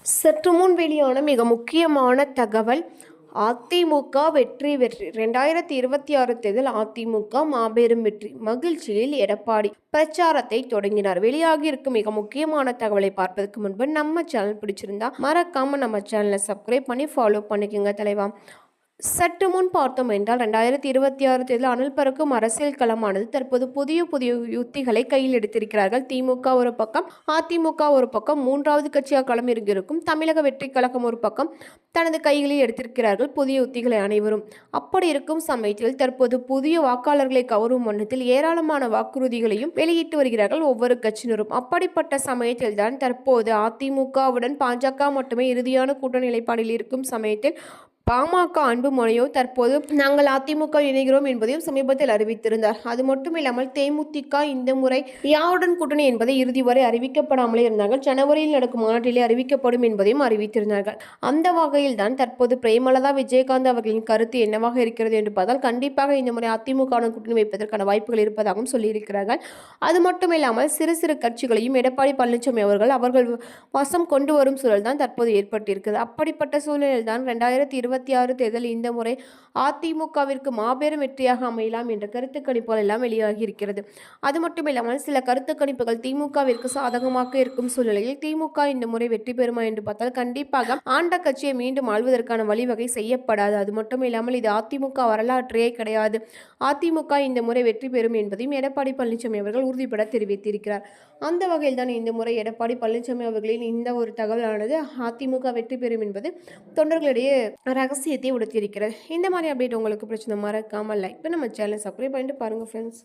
சற்று முன் வெளியான மிக முக்கியமான தகவல். அதிமுக வெற்றி 2026 தேர்தல் அதிமுக மாபெரும் வெற்றி. மகிழ்ச்சியில் எடப்பாடி பிரச்சாரத்தை தொடங்கினார். வெளியாகி இருக்கும் மிக முக்கியமான தகவலை பார்ப்பதற்கு முன்பு நம்ம சேனல் பிடிச்சிருந்தா மறக்காம நம்ம சேனலை சப்ஸ்கிரைப் பண்ணி ஃபாலோ பண்ணிக்கோங்க தலைவா. சற்று முன் பார்த்தோம் என்றால் 2026 தேர்தல் அனல் பறக்கும் அரசியல் களமானது தற்போது புதிய புதிய யுத்திகளை கையில் எடுத்திருக்கிறார்கள். திமுக ஒரு பக்கம், அதிமுக ஒரு பக்கம், மூன்றாவது கட்சியாக களம் இருக்கும் தமிழக வெற்றி கழகம் ஒரு பக்கம் தனது கைகளில் எடுத்திருக்கிறார்கள் புதிய உத்திகளை அனைவரும். அப்படி இருக்கும் சமயத்தில் தற்போது புதிய வாக்காளர்களை கவரும் வண்ணத்தில் ஏராளமான வாக்குறுதிகளையும் வெளியிட்டு வருகிறார்கள் ஒவ்வொரு கட்சியினரும். அப்படிப்பட்ட சமயத்தில் தான் தற்போது அதிமுகவுடன் பாஜக மட்டுமே இறுதியான கூட்டணி நிலைப்பாடில் இருக்கும் சமயத்தில் பாமக அன்புமணியோ தற்போது நாங்கள் அதிமுக இணைகிறோம் என்பதையும் சமீபத்தில் அறிவித்திருந்தார். அது மட்டும் இல்லாமல் தேமுதிக இந்த முறை யாருடன் கூட்டணி என்பதை இறுதி வரை அறிவிக்கப்படாமலே இருந்தார்கள். ஜனவரியில் நடக்கும் மாநாட்டிலே அறிவிக்கப்படும் என்பதையும் அறிவித்திருந்தார்கள். அந்த வகையில் தான் தற்போது பிரேமலதா விஜயகாந்த் அவர்களின் கருத்து என்னவாக இருக்கிறது என்று பார்த்தால் கண்டிப்பாக இந்த முறை அதிமுக கூட்டணி வைப்பதற்கான வாய்ப்புகள் இருப்பதாகவும் சொல்லியிருக்கிறார்கள். அது மட்டும் இல்லாமல் சிறு சிறு கட்சிகளையும் எடப்பாடி பழனிசாமி அவர்கள் வசம் கொண்டு வரும் சூழல் தான் தற்போது ஏற்பட்டிருக்கிறது. அப்படிப்பட்ட சூழலில் தான் 2026 தேர்தல் இந்த முறை அதிமுகவிற்கு மாபெரும் வெற்றியாக அமையலாம் என்ற கருத்து கணிப்புகள் எல்லாம் வெளியாகி இருக்கிறது. அது மட்டும் இல்லாமல் சில கருத்து கணிப்புகள் திமுகவிற்கு சாதகமாக இருக்கும் சூழ்நிலையில் திமுக இந்த முறை வெற்றி பெறுமா என்று பார்த்தால் கண்டிப்பாக ஆண்ட கட்சியை மீண்டும் ஆள்வதற்கான வழிவகை செய்யப்படாது. அது மட்டும் இல்லாமல் இது அதிமுக வரலாற்றே கிடையாது. அதிமுக இந்த முறை வெற்றி பெறும் என்பதையும் எடப்பாடி பழனிசாமி அவர்கள் உறுதிபட தெரிவித்திருக்கிறார். அந்த வகையில் தான் இந்த முறை எடப்பாடி பழனிசாமி அவர்களின் இந்த ஒரு தகவலானது அதிமுக வெற்றி பெறும் என்பது தொண்டர்களிடையே ரகசியத்தை உடுத்தியிருக்கிறது. இந்த மாதிரி அப்டேட் உங்களுக்கு பிரச்சனை மறக்காமல் லைக் பண்ணி நம்ம சேனலை சப்ஸ்கிரைப் பண்ணிட்டு பாருங்கள் ஃப்ரெண்ட்ஸ்.